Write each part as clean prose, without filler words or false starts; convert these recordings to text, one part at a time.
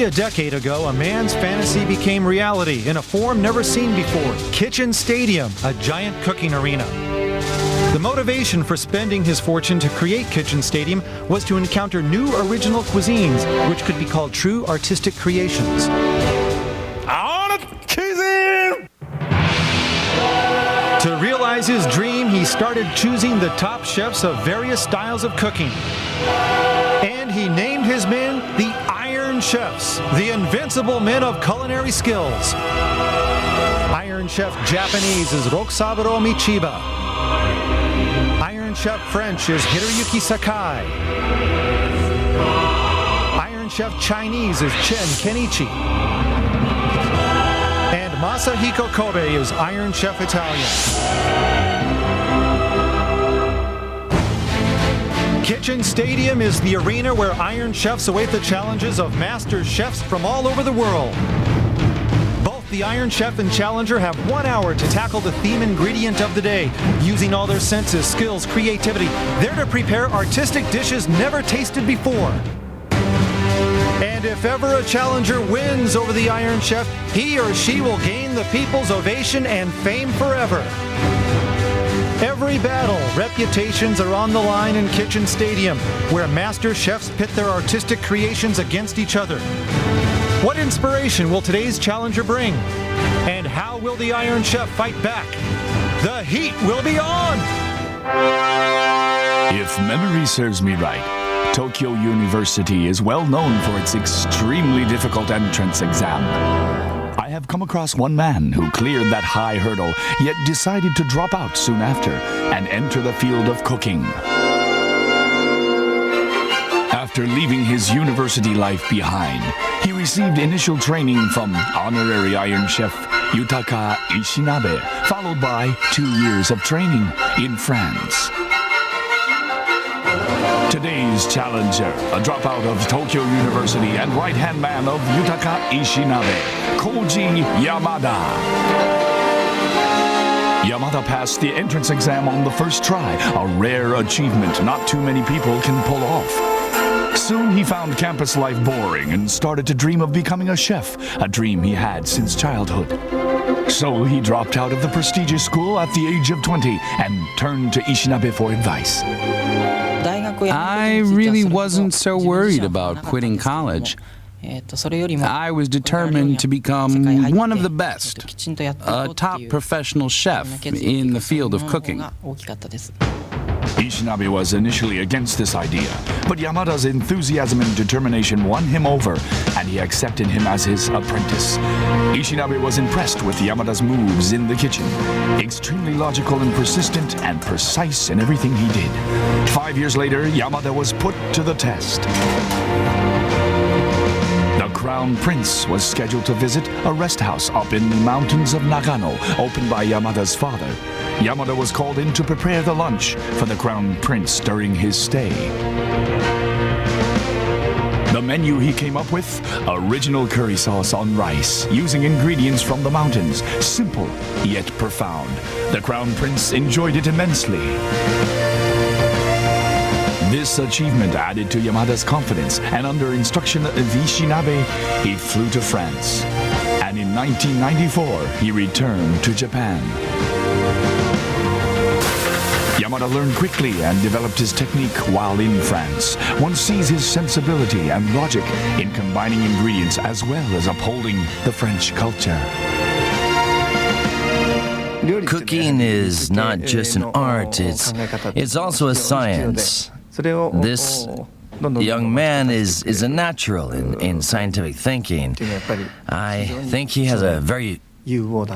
Nearly a decade ago, a man's fantasy became reality in a form never seen before. Kitchen Stadium, a giant cooking arena. The motivation for spending his fortune to create Kitchen Stadium was to encounter new original cuisines, which could be called true artistic creations. To realize his dream, he started choosing the top chefs of various styles of cooking. And he named his men the Iron Chefs, the invincible men of culinary skills. Iron Chef Japanese is Rokusaburo Michiba. Iron Chef French is Hiroyuki Sakai. Iron Chef Chinese is Chen Kenichi. And Masahiko Kobe is Iron Chef Italian. Kitchen Stadium is the arena where Iron Chefs await the challenges of master chefs from all over the world. Both the Iron Chef and Challenger have 1 hour to tackle the theme ingredient of the day, using all their senses, skills, creativity. They're to prepare artistic dishes never tasted before. And if ever a challenger wins over the Iron Chef, he or she will gain the people's ovation and fame forever. Every battle, reputations are on the line in Kitchen Stadium, where master chefs pit their artistic creations against each other. What inspiration will today's challenger bring? And how will the Iron Chef fight back? The heat will be on! If memory serves me right, Tokyo University is well known for its extremely difficult entrance exam. I have come across one man who cleared that high hurdle, yet decided to drop out soon after and enter the field of cooking. After leaving his university life behind, he received initial training from honorary Iron Chef Yutaka Ishinabe, followed by 2 years of training in France. Today's challenger, a dropout of Tokyo University and right-hand man of Yutaka Ishinabe, Koji Yamada. Yamada passed the entrance exam on the first try, a rare achievement not too many people can pull off. Soon he found campus life boring and started to dream of becoming a chef, a dream he had since childhood. So he dropped out of the prestigious school at the age of 20 and turned to Ishinabe for advice. I really wasn't so worried about quitting college. I was determined to become one of the best, a top professional chef in the field of cooking. Ishinabe was initially against this idea, but Yamada's enthusiasm and determination won him over, and he accepted him as his apprentice. Ishinabe was impressed with Yamada's moves in the kitchen, extremely logical and persistent and precise in everything he did. 5 years later, Yamada was put to the test. The Crown Prince was scheduled to visit a rest house up in the mountains of Nagano, opened by Yamada's father. Yamada was called in to prepare the lunch for the Crown Prince during his stay. The menu he came up with? Original curry sauce on rice, using ingredients from the mountains. Simple, yet profound. The Crown Prince enjoyed it immensely. This achievement added to Yamada's confidence, and under instruction of Ishinabe, he flew to France. And in 1994, he returned to Japan. Yamada learned quickly and developed his technique while in France. One sees his sensibility and logic in combining ingredients as well as upholding the French culture. Cooking is not just an art, it's also a science. This young man is a natural in scientific thinking. I think he has a very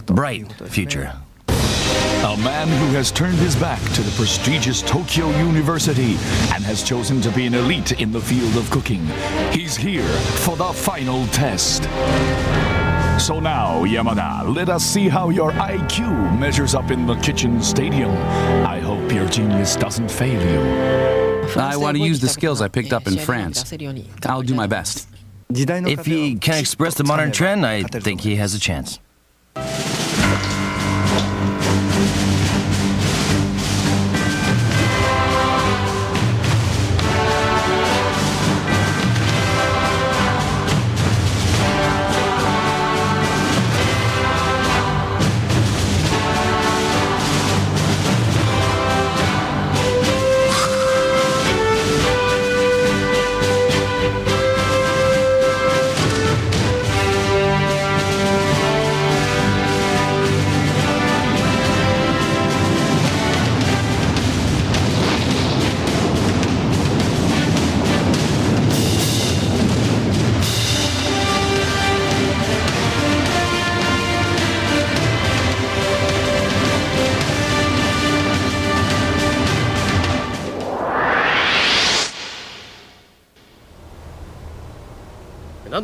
bright future. A man who has turned his back to the prestigious Tokyo University and has chosen to be an elite in the field of cooking. He's here for the final test. So now, Yamada, let us see how your IQ measures up in the Kitchen Stadium. I hope your genius doesn't fail you. I want to use the skills I picked up in France. I'll do my best. If he can express the modern trend, I think he has a chance.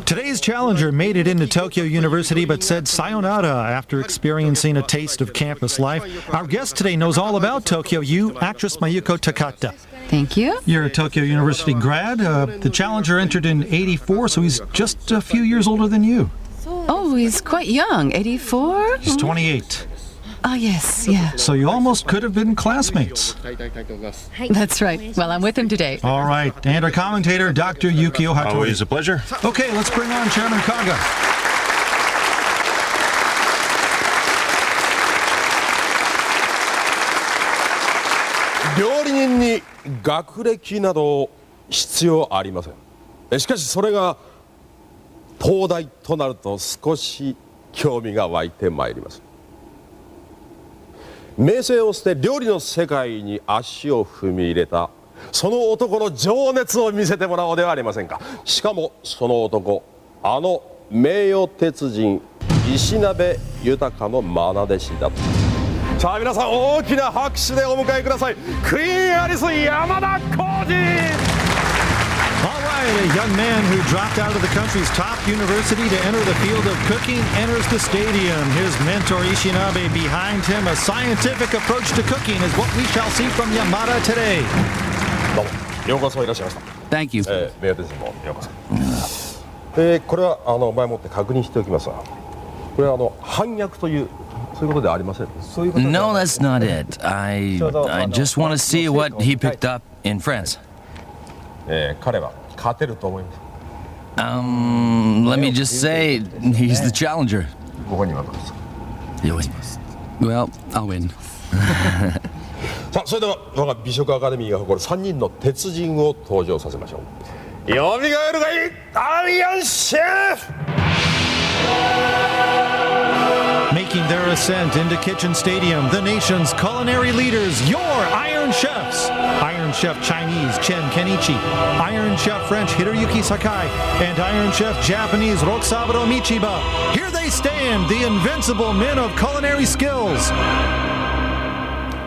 Today's challenger made it into Tokyo University but said sayonara after experiencing a taste of campus life. Our guest today knows all about Tokyo U, actress Mayuko Takata. Thank you. You're a Tokyo University grad. The challenger entered in '84, so he's just a few years older than you. Oh, he's quite young. 84? He's 28. Oh, yes, yeah. So you almost could have been classmates. That's right. Well, I'm with him today. All right. And our commentator, Dr. Yukio Hattori. Always a pleasure. Okay, let's bring on Chairman Kaga. 料理人に学歴など必要ありません。しかしそれが東大となると少し興味が湧いてまいります。名声を捨て料理の世界に足を踏み入れたその男の情熱を見せてもらおうではありませんか。しかもその男、あの名誉鉄人石鍋豊の愛弟子だと。さあ皆さん大きな拍手でお迎えください。クイーンアリス山田浩二。All right, a young man who dropped out of the country's top university to enter the field of cooking enters the stadium. His mentor Ishinabe behind him. A scientific approach to cooking is what we shall see from Yamada today. どうもようこそいらっしゃいました。 Thank you. 名誉鉄人もようこそ。これは前もって確認しておきますが、これは反逆というそういうことではありません。そういうことではない。 No, that's not it. I just want to see what he picked up in France. 彼は勝てると思います。Let me just say, he's the challenger. ご本人はどうですか。 Well, I'll win. さあそれでは我が美食アカデミーが誇る3人の鉄人を登場させましょう。よみがえるがいいアイアンシェフ。 Making their ascent into Kitchen Stadium, the nation's culinary leaders, your Iron Chefs. Iron Chef Chinese Chen Kenichi, Iron Chef French Hiroyuki Sakai, and Iron Chef Japanese Rokusaburo Michiba. Here they stand, the invincible men of culinary skills.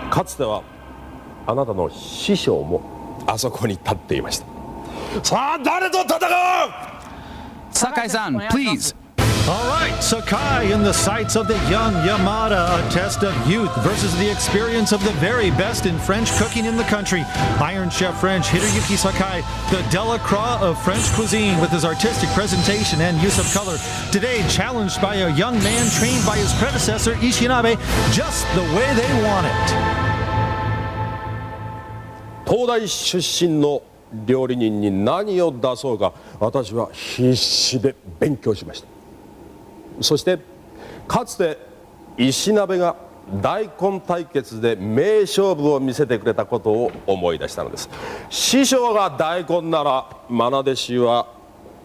かつてはあなたの師匠もあそこに立っていました。さあ誰と戦う？ Sakai-san, please. All right, Sakai in the sights of the young Yamada, a test of youth versus the experience of the very best in French cooking in the country. Iron Chef French Hiroyuki Sakai, the Delacroix of French cuisine with his artistic presentation and use of color. Today challenged by a young man trained by his predecessor Ishinabe just the way they want it. 東大出身の料理人に何を出そうか私は必死で勉強しました。そしてかつて石鍋が大根対決で名勝負を見せてくれたことを思い出したのです。師匠が大根なら愛弟子は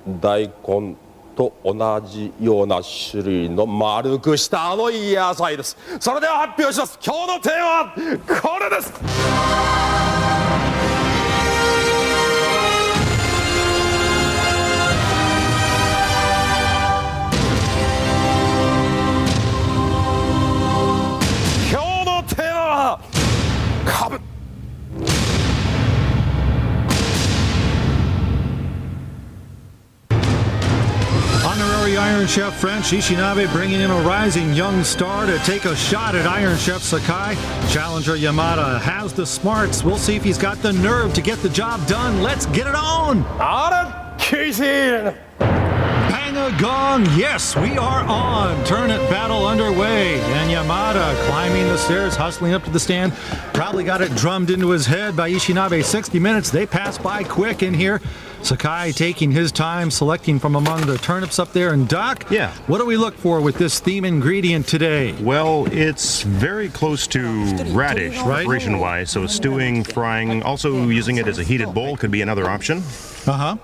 大根と同じような種類の丸くした野菜です。それでは発表します。今日のテーマはこれです。Honorary Iron Chef French Ishinabe bringing in a rising young star to take a shot at Iron Chef Sakai. Challenger Yamada has the smarts. We'll see if he's got the nerve to get the job done. Let's get it on! Bang a gong! Yes, we are on! Turnip Battle underway. And Yamada climbing the stairs, hustling up to the stand. Probably got it drummed into his head by Ishinabe. 60 minutes. They pass by quick in here. Sakai taking his time, selecting from among the turnips up there. And Doc, Yeah. What do we look for with this theme ingredient today? Well, it's very close to radish, Right. preparation-wise, so stewing, frying, also using it as a heated bowl could be another option. Uh-huh.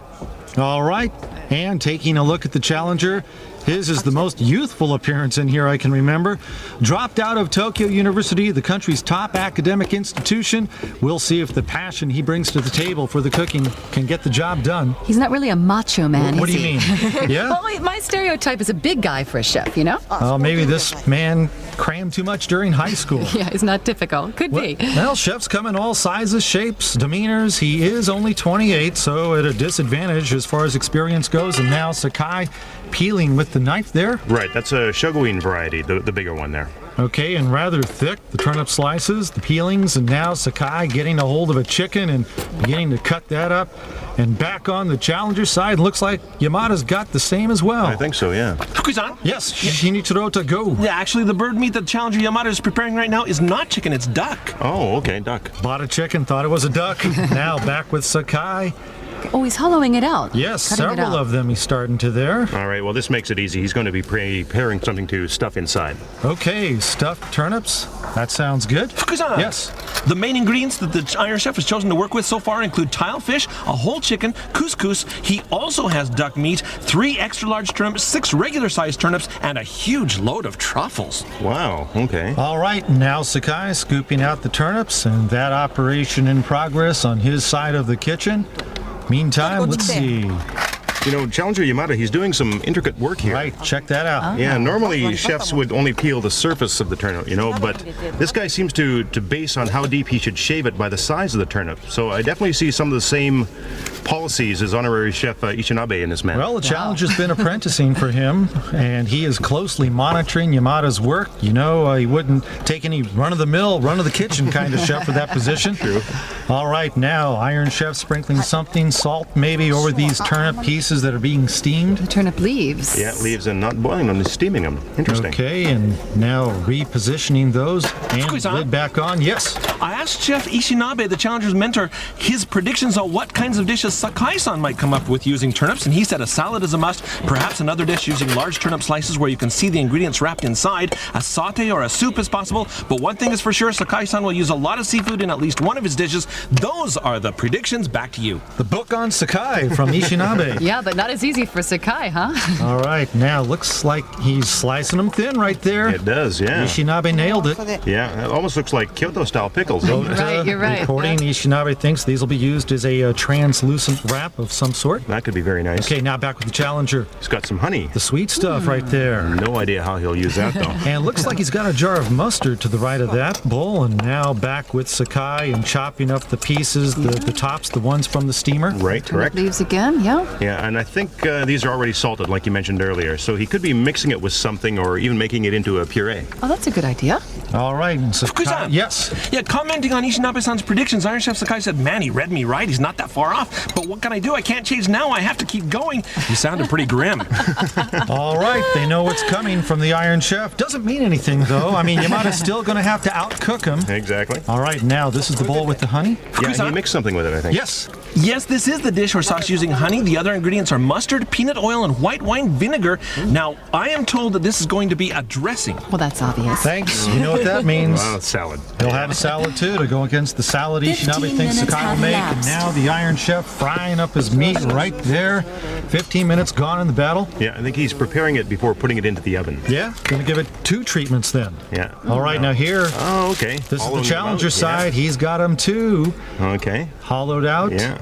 All right. And taking a look at the challenger, his is the most youthful appearance in here I can remember. Dropped out of Tokyo University, the country's top academic institution. We'll see if the passion he brings to the table for the cooking can get the job done. He's not really a macho man, What is do you he? mean? Yeah? Well, my stereotype is a big guy for a chef, you know? Well, maybe this man crammed too much during high school. Yeah, it's not typical. Could be. Well, chefs come in all sizes, shapes, demeanors. He is only 28, so at a disadvantage as far as experience goes. And now Sakai peeling with the knife there. Right, that's a shoguin variety, the bigger one there. Okay, and rather thick, the turnip slices, the peelings, and now Sakai getting a hold of a chicken and beginning to cut that up. And back on the challenger side, looks like Yamada's got the same as well. I think so, yeah. Fukusan? Yes, Shinichiro to go. Yeah, actually, the bird meat that Challenger Yamada is preparing right now is not chicken, it's duck. Oh, okay, duck. Bought a chicken, thought it was a duck. Now back with Sakai. Oh, he's hollowing it out. Yes, Cutting it several out. of them he's starting to there. All right, well, this makes it easy. He's going to be preparing something to stuff inside. Okay, stuffed turnips. That sounds good. Fukusan! Yes. The main ingredients that the Iron Chef has chosen to work with so far include tilefish, a whole chicken, couscous. He also has duck meat, 3 extra-large turnips, 6 regular-sized turnips, and a huge load of truffles. Wow, okay. All right, now Sakai scooping out the turnips, and that operation in progress on his side of the kitchen. Meantime, let's see. You know, Challenger Yamada, he's doing some intricate work here. Right, check that out. Yeah, normally chefs would only peel the surface of the turnip, you know, but this guy seems to base on how deep he should shave it by the size of the turnip. So I definitely see some of the same policies as honorary chef Ishinabe in this man. Well, the challenge has been apprenticing for him, and he is closely monitoring Yamada's work. You know, he wouldn't take any run-of-the-mill, run-of-the-kitchen kind of chef for that position. True. All right, now Iron Chef sprinkling something, salt maybe, over these turnip pieces that are being steamed. The turnip leaves. Yeah, leaves and not boiling them, just steaming them. Interesting. Okay, and now repositioning those and Fukusan? lid back on. Yes. I asked Chef Ishinabe, the Challenger's mentor, his predictions on what kinds of dishes Sakai-san might come up with using turnips, and he said a salad is a must, perhaps another dish using large turnip slices where you can see the ingredients wrapped inside, a saute or a soup is possible, but one thing is for sure, Sakai-san will use a lot of seafood in at least one of his dishes. Those are the predictions. Back to you. The book on Sakai from Ishinabe. Yeah, but not as easy for Sakai, huh? All right, now looks like he's slicing them thin right there. It does, yeah. Ishinabe nailed it. Yeah, it almost looks like Kyoto-style pickles, doesn't it? Right, you're right. Reporting, Ishinabe thinks these will be used as a translucent wrap of some sort. That could be very nice. Okay, now back with the challenger. He's got some honey. The sweet stuff right there. No idea how he'll use that, though. And looks like he's got a jar of mustard to the right of that bowl. And now back with Sakai and chopping up the pieces, the tops, the ones from the steamer. Right, correct. Leaves again, yeah. Yeah, and I think these are already salted, like you mentioned earlier. So he could be mixing it with something or even making it into a puree. Oh, that's a good idea. All right, and Sakai, Fukusan. yes. Yeah, commenting on Ishinabe-san's predictions, Iron Chef Sakai said, man, he read me right. He's not that far off. But what can I do? I can't change now. I have to keep going. He sounded pretty grim. All right, they know what's coming from the Iron Chef. Doesn't mean anything, though. I mean, Yamada's still going to have to outcook him. Exactly. All right, now this is the bowl with the honey. Yeah, he mixed something with it, I think. Yes. Yes, this is the dish where Sak's using honey. The other ingredients are mustard, peanut oil, and white wine vinegar. Now, I am told that this is going to be a dressing. Well, that's obvious. Thanks. You know what that means. Wow, salad. He'll have a salad, too, to go against the salad Ishinabe thinks Sakai will make. And now the Iron Chef frying up his meat right there. 15 minutes gone in the battle. Yeah, I think he's preparing it before putting it into the oven. Yeah, going to give it 2 treatments then. Yeah. All right, now here, Oh, okay. this All is the in challenger mouth, side. He's got them, too, Yeah. Okay. hollowed out. Yeah.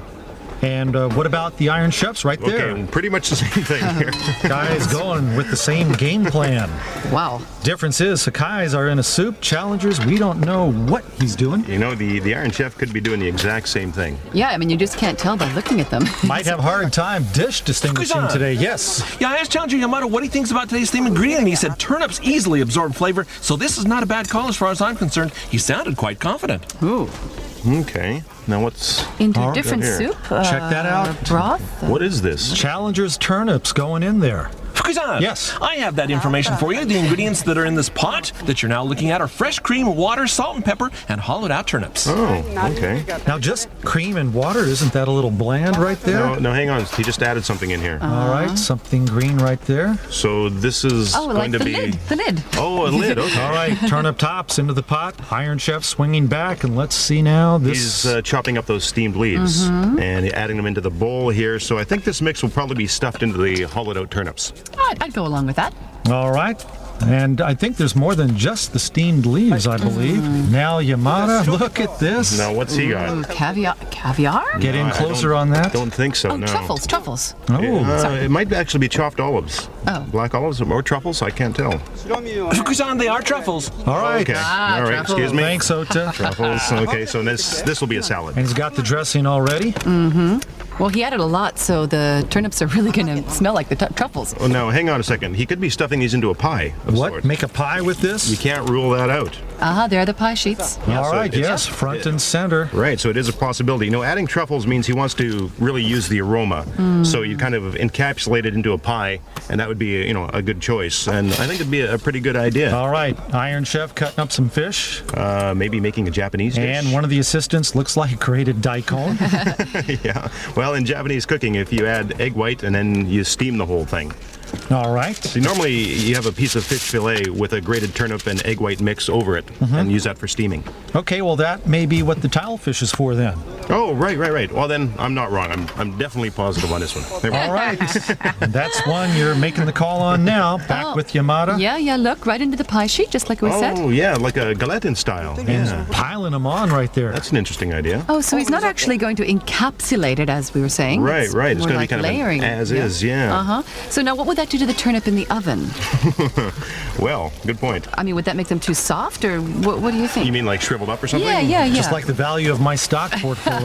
And what about the Iron Chefs right there? Okay, pretty much the same thing here. Guys going with the same game plan. Wow. Difference is Sakai's are in a soup. Challengers, we don't know what he's doing. You know, the Iron Chef could be doing the exact same thing. Yeah, I mean, you just can't tell by looking at them. Might have hard time dish distinguishing Fukusan. today. Yes. Yeah, I asked Challenger Yamada what he thinks about today's theme ingredient, and he said turnips easily absorb flavor, so this is not a bad call as far as I'm concerned. He sounded quite confident. Ooh. Okay. Now what's... Into All right, different here. soup. Check that out. Broth. What is this? Challengers turnips going in there. Fukusan, Yes. I have that information for you. The ingredients that are in this pot that you're now looking at are fresh cream, water, salt and pepper, and hollowed out turnips. Oh, okay. Now just cream and water, isn't that a little bland right there? No, hang on. He just added something in here. All right, something green right there. So this is Oh, going like to the be... lid. The lid. Oh, a lid. Okay. All right, turnip tops into the pot. Iron Chef swinging back, and let's see now. This He's chopping up those steamed leaves and adding them into the bowl here. So I think this mix will probably be stuffed into the hollowed out turnips. I'd go along with that. all right. And I think there's more than just the steamed leaves, I believe. Now, Yamada, look at this. Now, what's he got? Caviar? Get in closer on that. Don't think so, Oh, no. truffles. It might actually be chopped olives. Oh. Black olives or truffles? I can't tell. Fukusan, they are truffles. All right. Okay. All right. Excuse me. Thanks, Ota. Truffles. Okay, so this will be a salad. And he's got the dressing already. Well, he added a lot, so the turnips are really going to smell like the truffles. Oh, now, hang on a second. He could be stuffing these into a pie of What? sorts. Make a pie with this? You can't rule that out. There are the pie sheets. Yeah, All so right, it's- yes, front and center. Right, so it is a possibility. You know, adding truffles means he wants to really use the aroma. So you kind of encapsulate it into a pie, and that would be, a good choice. And I think it'd be a pretty good idea. All right, Iron Chef cutting up some fish. Maybe making a Japanese dish. And one of the assistants looks like grated daikon. Yeah. Well, in Japanese cooking, if you add egg white and then you steam the whole thing. All right. See, normally you have a piece of fish fillet with a grated turnip and egg white mix over it and use that for steaming. Okay, well, that may be what the tilefish is for then. Oh, right. Well, then I'm not wrong. I'm definitely positive on this one. There we go. All right. That's one you're making the call on now. Back with Yamada. Yeah, look, right into the pie sheet, just like we said. Oh, yeah, like a gelatin style. Yeah. Piling them on right there. That's an interesting idea. Oh, so he's not actually going to encapsulate it, as we were saying. Right. It's more going to be like kind layering. of as is, yeah. So now what would that do to the turnip in the oven? Well, good point. I mean, would that make them too soft, or what do you think? You mean like shriveled up or something? Yeah. Just like the value of my stock portfolio.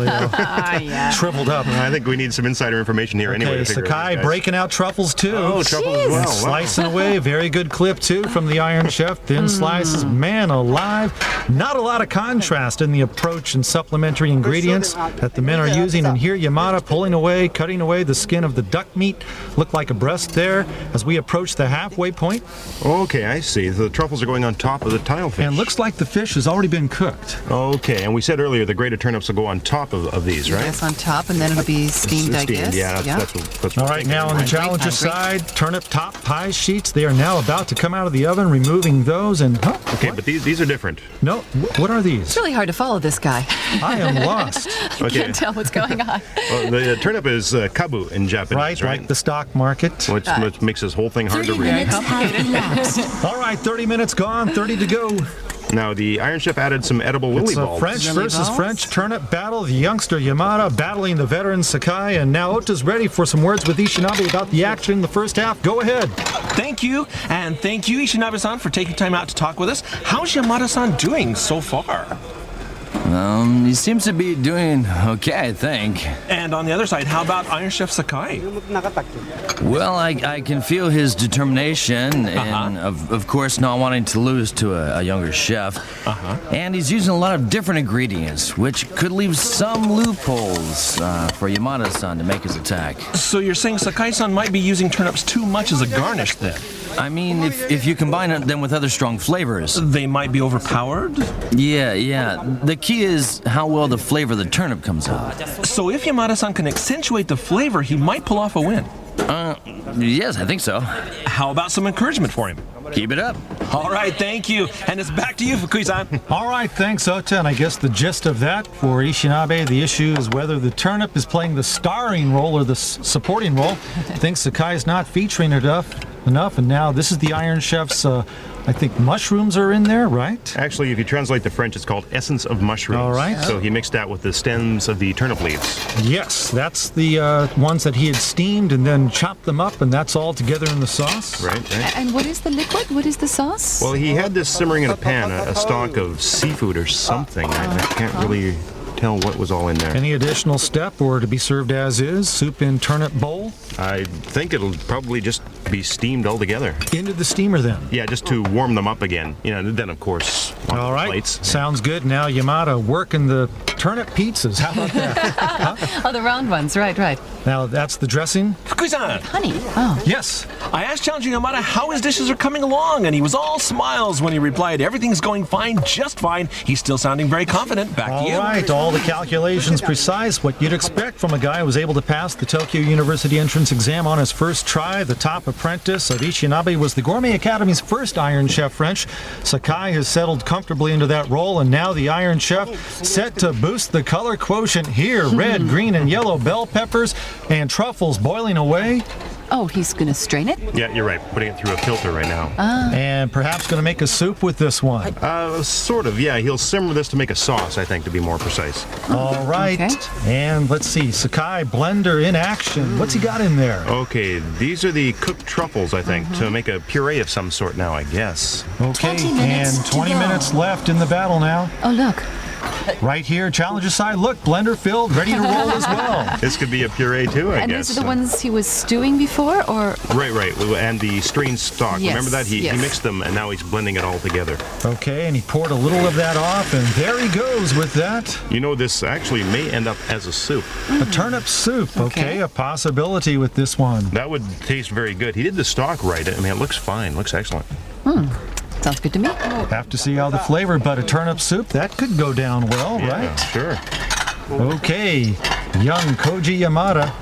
Shriveled up. I think we need some insider information here anyway. Okay, to figure Sakai it out, guys. breaking out truffles too. Oh, truffles as well. Wow. Slicing away. Very good clip too from the Iron Chef. Thin slices. Man alive. Not a lot of contrast in the approach and supplementary ingredients that the men are using. And here Yamada pulling away, cutting away the skin of the duck meat. Looked like a breast there as we approach the halfway point. Okay, I see. The truffles are going on top of the tilefish. And looks like the fish has already been cooked. Okay, and we said earlier the grated turnips will go on top of these, right? Yes, on top, and then it'll be steamed, I guess. Yeah, that's what All right, now on the challenger side, turnip top pie sheets. They are now about to come out of the oven, removing those and... Okay, but these are different. No, what are these? It's really hard to follow this guy. I am lost. I can't tell what's going on. Well, the turnip is kabu in Japanese, right? Like the stock market. Which makes this whole thing hard to read. All right, 30 minutes gone, 30 to go. Now, the Iron Chef added some edible lily It's a bulbs. French Lily versus bulbs? French turnip battle. The youngster Yamada battling the veteran Sakai. And now Ota's ready for some words with Ishinabe about the action in the first half. Go ahead. Thank you, and thank you, Ishinabe-san, for taking time out to talk with us. How's Yamada-san doing so far? He seems to be doing okay, I think. And on the other side, how about Iron Chef Sakai? Well, I can feel his determination and, of course, not wanting to lose to a younger chef. And he's using a lot of different ingredients, which could leave some loopholes for Yamada-san to make his attack. So you're saying Sakai-san might be using turnips too much as a garnish then? I mean, if you combine them with other strong flavors. They might be overpowered? Yeah. The key is how well the flavor of the turnip comes out. So if Yamada-san can accentuate the flavor, he might pull off a win. Yes, I think so. How about some encouragement for him? Keep it up. All right, thank you. And it's back to you, Fukui-san. All right, thanks, Ota. And I guess the gist of that for Ishinabe, the issue is whether the turnip is playing the starring role or the supporting role. I think Sakai is not featuring it enough. And now this is the Iron Chef's, I think mushrooms are in there, right? Actually, if you translate the French, it's called essence of mushrooms. All right. So he mixed that with the stems of the turnip leaves. Yes, that's the ones that he had steamed and then chopped them up, and that's all together in the sauce. Right. And what is the liquid? What is the sauce? Well, he had this simmering in a pan, a stock of seafood or something. I can't really tell what was all in there. Any additional step or to be served as is? Soup in turnip bowl? I think it'll probably just be steamed altogether. Into the steamer then. Yeah, just to warm them up again. Then of course on All the right, plates. sounds good. Now Yamada working the turnip pizzas. How about that? Oh, the round ones. Right. Now that's the dressing? Fukui-san, Honey. Oh. Yes. I asked Challenger Yamada how his dishes are coming along, and he was all smiles when he replied, everything's going fine, just fine. He's still sounding very confident. Back to you. All right, all the calculations precise. What you'd expect from a guy who was able to pass the Tokyo University entrance exam on his first try. The top apprentice of Ishinabe was the Gourmet Academy's first Iron Chef French. Sakai has settled comfortably into that role, and now the Iron Chef set to boost the color quotient here. Red, green, and yellow bell peppers and truffles boiling away. Oh, he's going to strain it? Yeah, you're right. Putting it through a filter right now. And perhaps going to make a soup with this one. Sort of, yeah. He'll simmer this to make a sauce, I think, to be more precise. All right. Okay. And let's see, Sakai blender in action. What's he got in there? Okay, these are the cooked truffles, I think, to make a puree of some sort now, I guess. Okay, 20 minutes and to 20 go. minutes left in the battle now. Oh, look. Right here, challenger side. Look, blender filled, ready to roll as well. This could be a puree, too, I And guess. these are the ones he was stewing before, or? Right. And the strained stock. Yes, Remember that? He yes. mixed them, and now he's blending it all together. Okay, and he poured a little of that off, and there he goes with that. You know, this actually may end up as a soup. A turnip soup. Okay, a possibility with this one. That would taste very good. He did the stock right. I mean, it looks fine. Looks excellent. Sounds good to me. Have to see how the flavor, but a turnip soup, that could go down well, Yeah, right? sure. Okay, young Koji Yamada.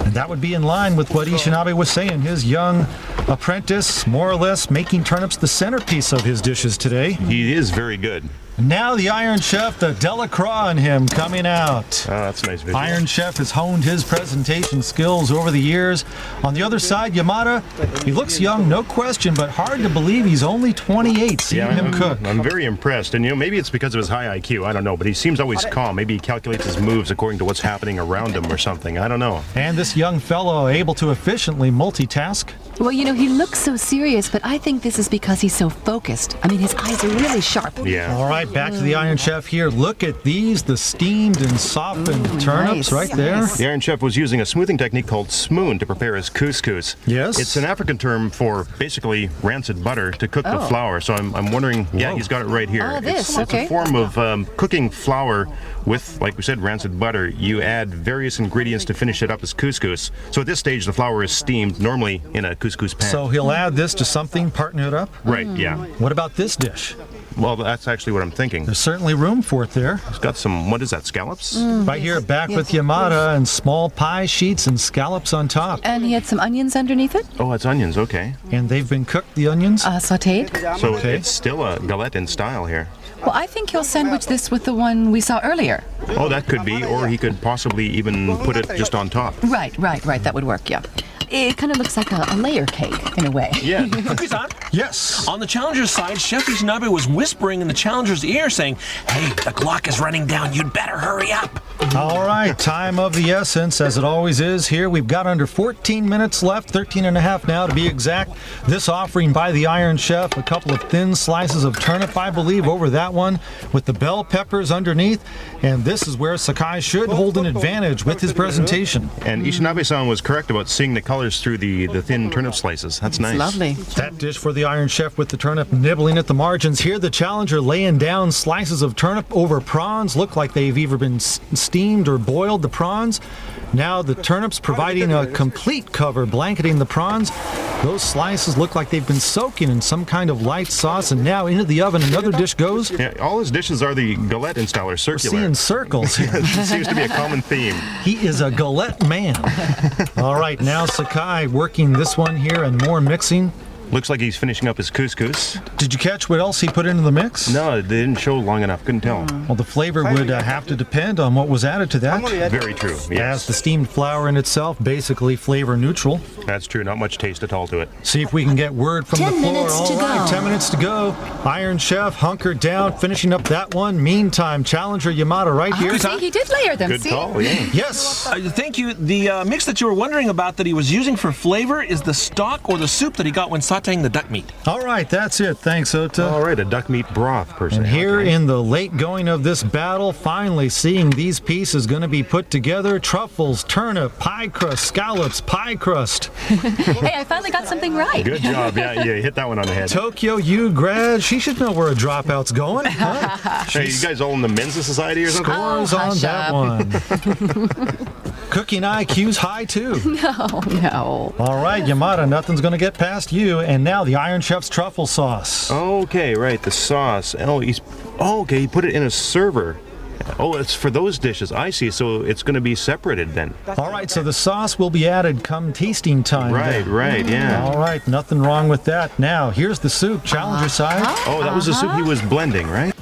And that would be in line with what Ishinabe was saying. His young apprentice, more or less, making turnips the centerpiece of his dishes today. He is very good. Now the Iron Chef, the Delacroix in him, coming out. Oh, that's a nice visual. Iron Chef has honed his presentation skills over the years. On the other side, Yamada, he looks young, no question, but hard to believe he's only 28, seeing him cook. I'm very impressed. And, you know, maybe it's because of his high IQ. I don't know. But he seems always calm. Maybe he calculates his moves according to what's happening around him or something. I don't know. And this young fellow able to efficiently multitask. Well, you know, he looks so serious, but I think this is because he's so focused. I mean, his eyes are really sharp. Yeah. All right, back to the Iron Chef here. Look at these, the steamed and softened turnips nice, right there. nice. The Iron Chef was using a smoothing technique called smoon to prepare his couscous. Yes. It's an African term for basically rancid butter to cook the flour. So I'm wondering, yeah, he's got it right here. Oh, this, it's okay. a form of cooking flour with, like we said, rancid butter. You add various ingredients to finish it up as couscous. So at this stage, the flour is steamed, normally in a couscous pan. So he'll add this to something, partner it up. Right, yeah. What about this dish? Well, that's actually what I'm thinking. There's certainly room for it there. It's got some, what is that, scallops? Right here, back with Yamada and small pie sheets and scallops on top. And he had some onions underneath it, Oh, it's onions, okay. And they've been cooked, the onions. sauteed. So Okay. it's still a galette in style here. Well, I think he'll sandwich this with the one we saw earlier. Oh, that could be, or he could possibly even put it just on top. Right. That would work, yeah. It kind of looks like a layer cake in a way. Yeah. Cookies-on. Yes. On the challenger's side, Chef Ishinabe was whispering in the challenger's ear, saying, "Hey, the clock is running down. You'd better hurry up." All right, time of the essence, as it always is here. We've got under 14 minutes left, 13 and a half now to be exact. This offering by the Iron Chef, a couple of thin slices of turnip, I believe, over that one, with the bell peppers underneath. And this is where Sakai should hold an advantage with his presentation. And Ishinabe-san was correct about seeing the colors through the thin turnip slices. That's nice. Lovely. That dish for the Iron Chef with the turnip nibbling at the margins. Here, the challenger laying down slices of turnip over prawns. Look like they've either been steamed or boiled, the prawns. Now the turnips providing a complete cover, blanketing the prawns. Those slices look like they've been soaking in some kind of light sauce, and now into the oven another dish goes. Yeah, all his dishes are the galette in style, or circular. Seeing circles here. It seems to be a common theme. He is a galette man. All right, now Sakai working this one here and more mixing. Looks like he's finishing up his couscous. Did you catch what else he put into the mix? No, they didn't show long enough. Couldn't tell. Well, the flavor would have to depend on what was added to that. Very true. As Yes, the steamed flour in itself, basically flavor neutral. that's true. Not much taste at all to it. See if we can get word from 10 the floor. minutes to All right, go. 10 minutes to go. Iron Chef hunkered down, finishing up that one. Meantime, challenger Yamada right here. See, he did layer them, Good see? call. Yeah. Yes. Thank you. The mix that you were wondering about that he was using for flavor is the stock or the soup that he got when sauteing the duck meat. All right, that's it. Thanks, Ota. All right, a duck meat broth per se. And here Okay. in the late going of this battle, finally seeing these pieces going to be put together. Truffles, turnip, pie crust, scallops, pie crust. Hey, I finally got something right. Good job. Yeah, you hit that one on the head. Tokyo U grad, she should know where a dropout's going. Huh? Hey, you guys all in the Mensa Society or something? Scores on hush that up. one. Cooking IQ's high too. Oh, no. All right, Yamada, nothing's going to get past you. And now the Iron Chef's truffle sauce. Okay, right, the sauce. Okay, he put it in a server. Oh, it's for those dishes. I see. So it's going to be separated then. All right, so the sauce will be added come tasting time. Right, then. right, yeah. All right, nothing wrong with that. Now, here's the soup, challenger side. Oh, that was the soup he was blending, right?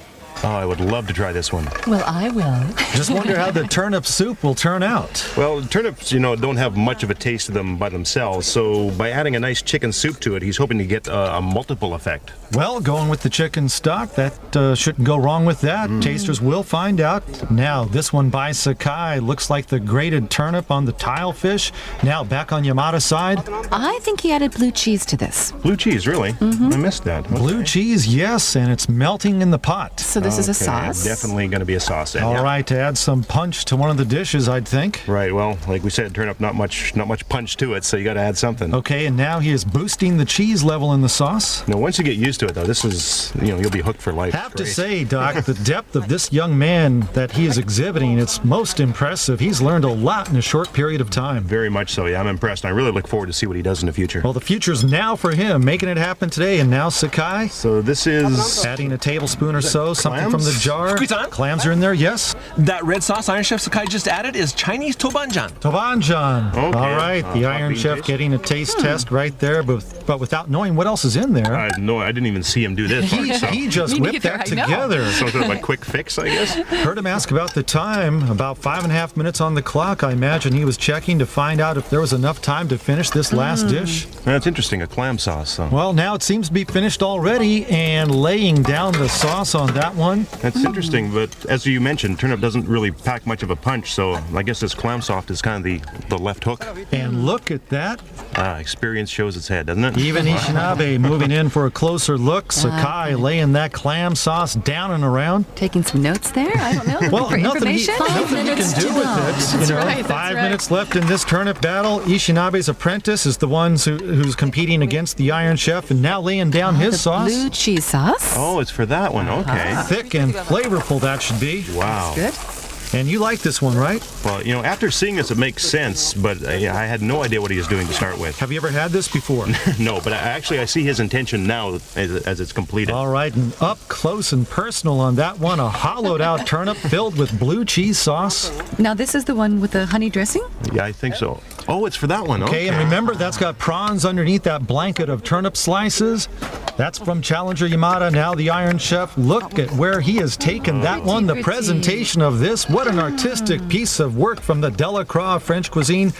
Oh, I would love to try this one. Well, I will. Just wonder how the turnip soup will turn out. Well, turnips, don't have much of a taste to them by themselves, so by adding a nice chicken soup to it, he's hoping to get a multiple effect. Well, going with the chicken stock, that shouldn't go wrong with that. Tasters will find out. Now, this one by Sakai looks like the grated turnip on the tile fish. Now, back on Yamada's side. I think he added blue cheese to this. Blue cheese, really? I missed that. Okay. Blue cheese, yes, and it's melting in the pot. So this is a sauce? Definitely going to be a sauce then. All right, to add some punch to one of the dishes, I'd think. Right, well, like we said, turnip, not much punch to it, so you got to add something. Okay, and now he is boosting the cheese level in the sauce. Now, once you get used to it, though, this is, you'll be hooked for life. Have to say, Doc, the depth of this young man that he is exhibiting, it's most impressive. He's learned a lot in a short period of time. Very much so, yeah. I'm impressed. I really look forward to see what he does in the future. Well, the future's now for him, making it happen today. And now Sakai. So this is... adding a tablespoon or so, something from the jar. Squeeze-on. Clams are in there, yes. That red sauce Iron Chef Sakai just added is Chinese tobanjan. Tobanjan. Okay. All right, the Iron Chef getting a taste test right there, but without knowing what else is in there. I didn't even see him do this. He just whipped that together. Some sort of a quick fix, I guess. Heard him ask about the time. About 5.5 minutes on the clock. I imagine he was checking to find out if there was enough time to finish this last dish. That's interesting, a clam sauce. So. Well, now it seems to be finished already, and laying down the sauce on that one. That's interesting, but as you mentioned, turnip doesn't really pack much of a punch, so I guess this clam sauce is kind of the left hook. And look at that. Experience shows its head, doesn't it? Even Ishinabe moving in for a closer look. Sakai laying that clam sauce down and around. Taking some notes there? I don't know. Well, for nothing he information? can do with it. Right, 5 minutes left in this turnip battle. Ishinabe's apprentice is the one who's competing against the Iron Chef and now laying down his sauce. Blue cheese sauce. Oh, it's for that one. Okay. Thick and flavorful that should be. Wow. Good. And you like this one, right? Well, after seeing this, it makes sense, but I had no idea what he was doing to start with. Have you ever had this before? No, but I see his intention now as it's completed. All right, and up close and personal on that one, a hollowed out turnip filled with blue cheese sauce. Now this is the one with the honey dressing? Yeah, I think so. Oh, it's for that one. Okay, and remember that's got prawns underneath that blanket of turnip slices. That's from Challenger Yamada, now the Iron Chef. Look at where he has taken that one, the presentation of this. What an artistic piece of work from the Delacroix French cuisine.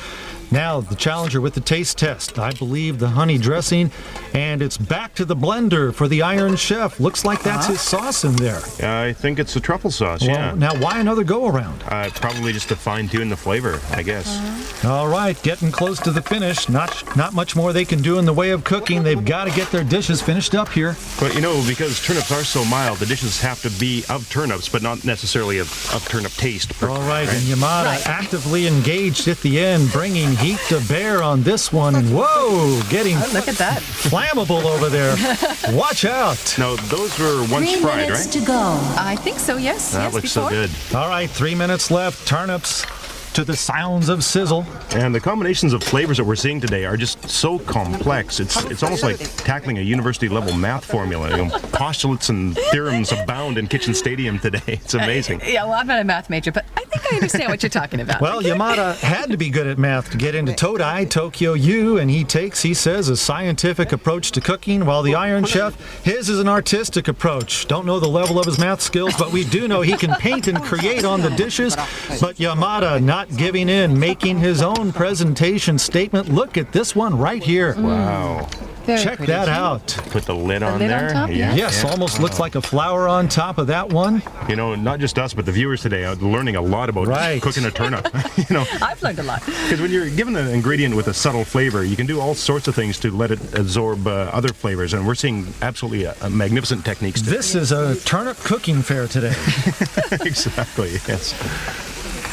Now the Challenger with the taste test. I believe the honey dressing, and it's back to the blender for the Iron Chef. Looks like that's his sauce in there. I think it's the truffle sauce, yeah. Now why another go-around? Probably just to fine-tune the flavor, I guess. All right, getting close to the finish. Not much more they can do in the way of cooking. They've got to get their dishes finished up here. But because turnips are so mild, the dishes have to be of turnips, but not necessarily of turnip taste. All right, and Yamada actively engaged at the end, bringing heat to bear on this one. And whoa, getting Look at that. flammable over there. Watch out. Now, those were once fried, right? to go. I think so, yes. That looks so good. All right, 3 minutes left. Turnips to the sounds of sizzle. And the combinations of flavors that we're seeing today are just so complex. It's almost like tackling a university-level math formula. Postulates and theorems abound in Kitchen Stadium today. It's amazing. Yeah, well, I'm not a math major, but I think I understand what you're talking about. Well, Yamada had to be good at math to get into Todai, Tokyo U, and he says, a scientific approach to cooking, while the Iron Chef, his is an artistic approach. Don't know the level of his math skills, but we do know he can paint and create on the dishes. But Yamada not giving in, making his own presentation statement. Look at this one right here. Wow. Very Check pretty. that out. Put the lid on lid on there. top, yeah. Yes, almost looks like a flower on top of that one. Not just us, but the viewers today are learning a lot about cooking a turnip. I've learned a lot. Because when you're given an ingredient with a subtle flavor, you can do all sorts of things to let it absorb other flavors, and we're seeing absolutely magnificent techniques today. This is a turnip cooking fair today. Exactly, yes.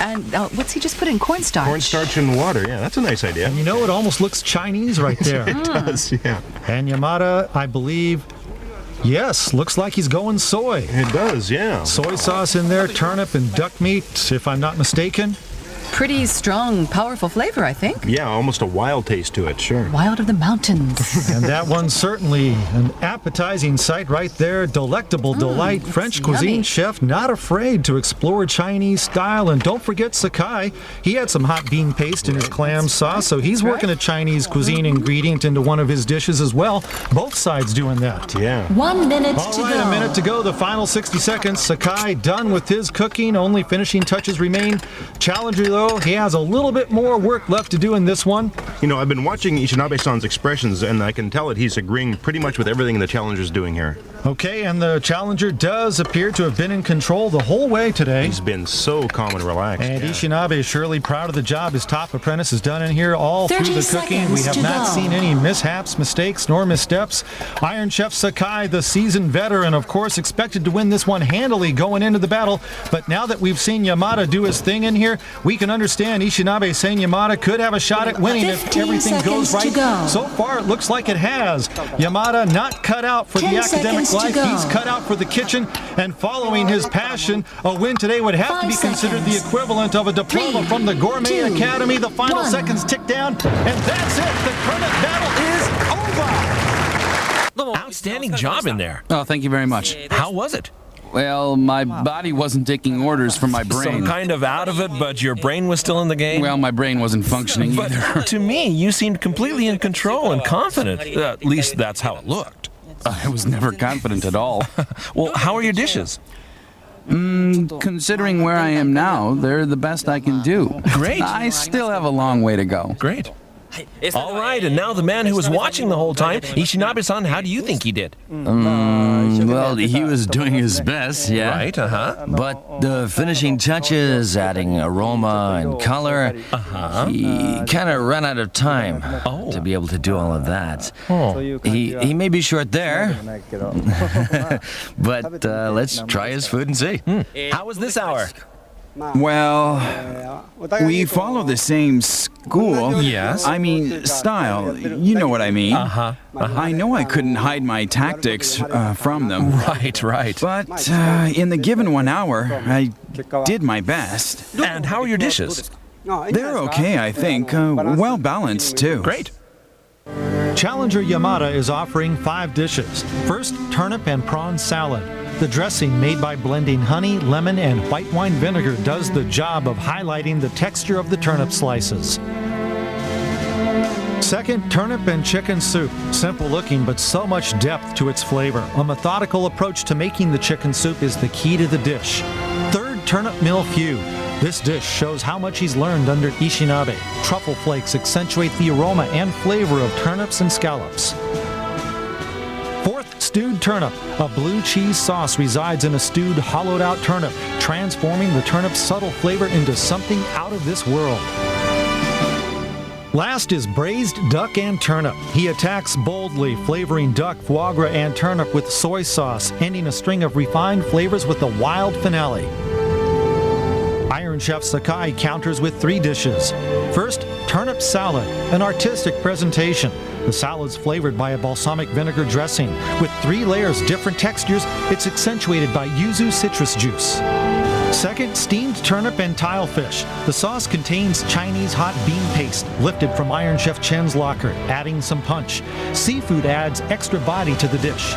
And what's he just put in? Cornstarch. Cornstarch and water, yeah, that's a nice idea. And it almost looks Chinese right there. It does, yeah. And Yamada, I believe, yes, looks like he's going soy. It does, yeah. Soy sauce in there, turnip and duck meat, if I'm not mistaken. pretty strong, powerful flavor, I think. Yeah, almost a wild taste to it, sure. Wild of the mountains. And that one's certainly an appetizing sight right there. Delectable delight. French cuisine yummy. chef not afraid to explore Chinese style. And don't forget Sakai. He had some hot bean paste in his clam sauce, so he's working a Chinese cuisine ingredient into one of his dishes as well. Both sides doing that. Yeah. 1 minute All to right, go. a minute to go. The final 60 seconds. Sakai done with his cooking. Only finishing touches remain. Challenger, though, he has a little bit more work left to do in this one. You know, I've been watching Ishinabe-san's expressions, and I can tell that he's agreeing pretty much with everything the challenger's doing here. Okay, and the challenger does appear to have been in control the whole way today. He's been so calm and relaxed. And Ishinabe is surely proud of the job his top apprentice has done in here all through 30 the cooking. We have seconds to not go. seen any mishaps, mistakes, nor missteps. Iron Chef Sakai, the seasoned veteran, of course, expected to win this one handily going into the battle. But now that we've seen Yamada do his thing in here, we can understand Ishinabe saying Yamada could have a shot at winning if 15 everything goes seconds to right. go. So far, it looks like it has. Yamada not cut out for 10 the academic seconds to life. go. He's cut out for the kitchen, and following his passion, a win today would have to be 5 considered the seconds. equivalent of a diploma 3, from the Gourmet 2, Academy. The final 1. seconds tick down, and that's it. The Turnip Battle is over. Outstanding job in there. Oh, thank you very much. How was it? Well, my body wasn't taking orders from my brain. Some kind of out of it, but your brain was still in the game? Well, my brain wasn't functioning either. But to me, you seemed completely in control and confident. At least that's how it looked. I was never confident at all. Well, how are your dishes? Considering where I am now, they're the best I can do. Great. I still have a long way to go. Great. All right, and now the man who was watching the whole time, Ishinabe-san, how do you think he did? Well, he was doing his best, yeah. Right, But the finishing touches, adding aroma and color, he kind of ran out of time to be able to do all of that. He may be short there, but let's try his food and see. How was this hour? Well, we follow the same school. Yes. I mean, style. You know what I mean. I know I couldn't hide my tactics from them. Right. But in the given 1 hour, I did my best. And how are your dishes? They're okay, I think. Well balanced, too. Great. Challenger Yamada is offering 5 dishes. First, turnip and prawn salad. The dressing made by blending honey, lemon, and white wine vinegar does the job of highlighting the texture of the turnip slices. Second, turnip and chicken soup. Simple looking, but so much depth to its flavor. A methodical approach to making the chicken soup is the key to the dish. Third, turnip milfew. This dish shows how much he's learned under Ishinabe. Truffle flakes accentuate the aroma and flavor of turnips and scallops. Fourth, stewed turnip. A blue cheese sauce resides in a stewed, hollowed-out turnip, transforming the turnip's subtle flavor into something out of this world. Last is braised duck and turnip. He attacks boldly, flavoring duck, foie gras, and turnip with soy sauce, ending a string of refined flavors with a wild finale. Iron Chef Sakai counters with 3 dishes. First, turnip salad, an artistic presentation. The salad's flavored by a balsamic vinegar dressing. With 3 layers, different textures, it's accentuated by yuzu citrus juice. Second, steamed turnip and tilefish. The sauce contains Chinese hot bean paste, lifted from Iron Chef Chen's locker, adding some punch. Seafood adds extra body to the dish.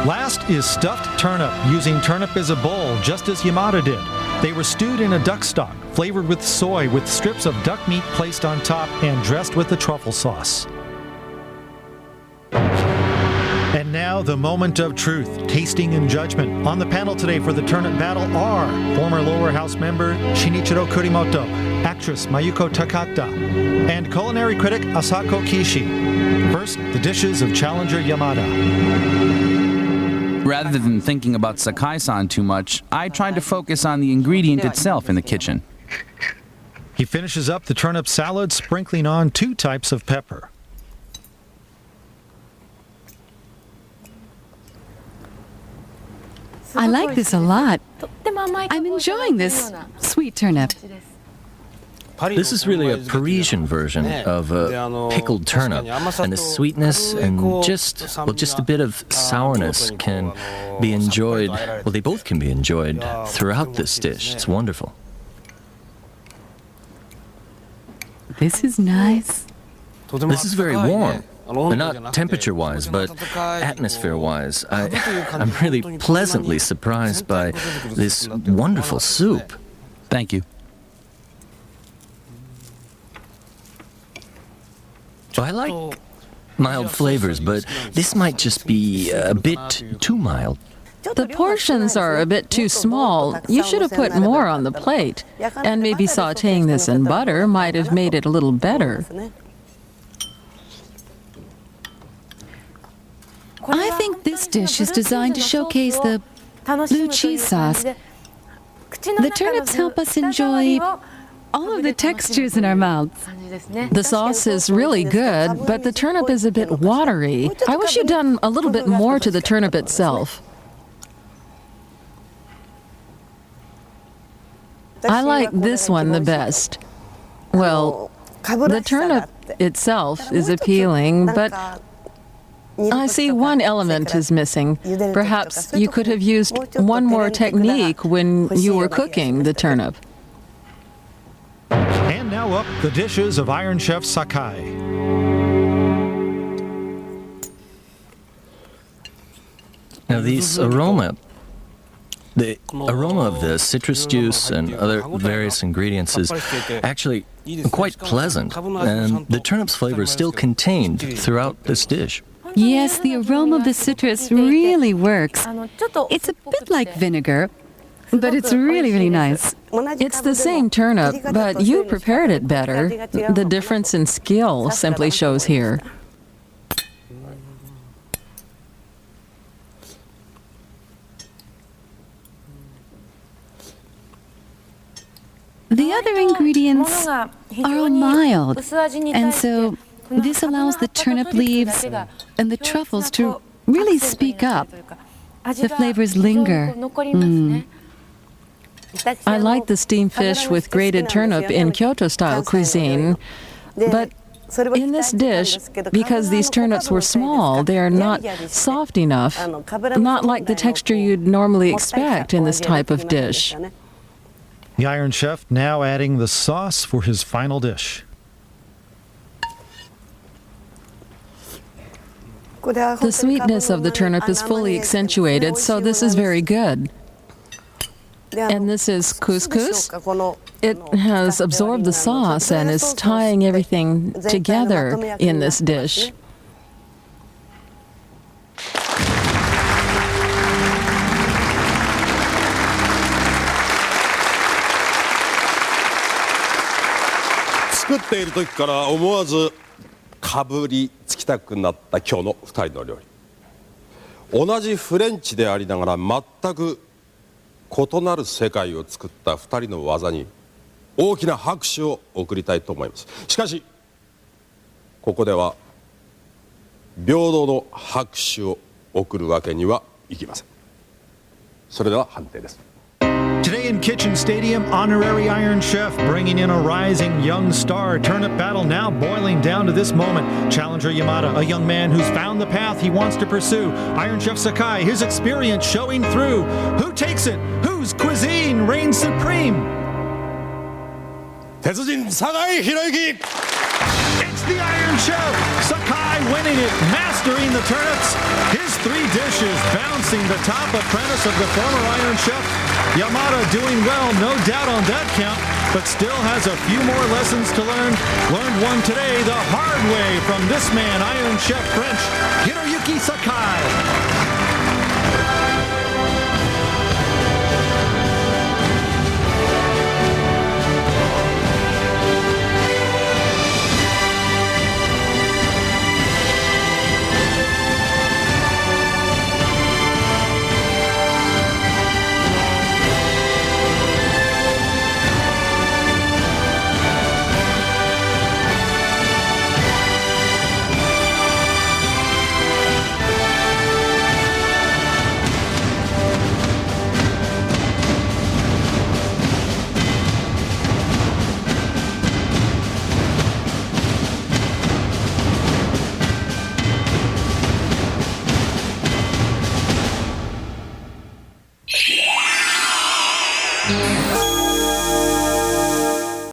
Last is stuffed turnip, using turnip as a bowl, just as Yamada did. They were stewed in a duck stock, flavored with soy, with strips of duck meat placed on top and dressed with the truffle sauce. And now, the moment of truth, tasting and judgment. On the panel today for the Turnip Battle are former Lower House member Shinichiro Kurimoto, actress Mayuko Takata, and culinary critic Asako Kishi. First, the dishes of Challenger Yamada. Rather than thinking about Sakai-san too much, I tried to focus on the ingredient itself in the kitchen. He finishes up the turnip salad, sprinkling on 2 types of pepper. I like this a lot. I'm enjoying this sweet turnip. This is really a Parisian version of a pickled turnip, and the sweetness and just a bit of sourness can be enjoyed. Well, they both can be enjoyed throughout this dish. It's wonderful. This is nice. This is very warm. Not temperature-wise, but atmosphere-wise. I'm really pleasantly surprised by this wonderful soup. Thank you. I like mild flavors, but this might just be a bit too mild. The portions are a bit too small. You should have put more on the plate. And maybe sautéing this in butter might have made it a little better. I think this dish is designed to showcase the blue cheese sauce. The turnips help us enjoy all of the textures in our mouths. The sauce is really good, but the turnip is a bit watery. I wish you'd done a little bit more to the turnip itself. I like this one the best. Well, the turnip itself is appealing, but I see one element is missing. Perhaps you could have used one more technique when you were cooking the turnip. And now up the dishes of Iron Chef Sakai. Now the aroma of the citrus juice and other various ingredients is actually quite pleasant, and the turnip's flavor is still contained throughout this dish. Yes, the aroma of the citrus really works. It's a bit like vinegar, but it's really, really nice. It's the same turnip, but you prepared it better. The difference in skill simply shows here. The other ingredients are all mild, and so this allows the turnip leaves and the truffles to really speak up. The flavors linger. I like the steamed fish with grated turnip in Kyoto-style cuisine, but in this dish, because these turnips were small, they are not soft enough, not like the texture you'd normally expect in this type of dish. The Iron Chef now adding the sauce for his final dish. The sweetness of the turnip is fully accentuated, so this is very good. And this is couscous. It has absorbed the sauce and is tying everything together in this dish.作っている時から思わずかぶりつきたくなった今日の2人の料理。同じフレンチでありながら全く異なる世界を作った2人の技に大きな拍手を送りたいと思います。しかしここでは平等の拍手を送るわけにはいきません。それでは判定です。 Today in Kitchen Stadium, honorary Iron Chef bringing in a rising young star. Turnip Battle now boiling down to this moment. Challenger Yamada, a young man who's found the path he wants to pursue. Iron Chef Sakai, his experience showing through. Who takes it? Whose cuisine reigns supreme? 鉄人酒井宏之 It's the Iron Chef, Sakai winning it, mastering the turnips. His 3 dishes bouncing the top apprentice of the former Iron Chef. Yamada doing well, no doubt on that count, but still has a few more lessons to learn. Learned one today the hard way from this man, Iron Chef French, Hiroyuki Sakai.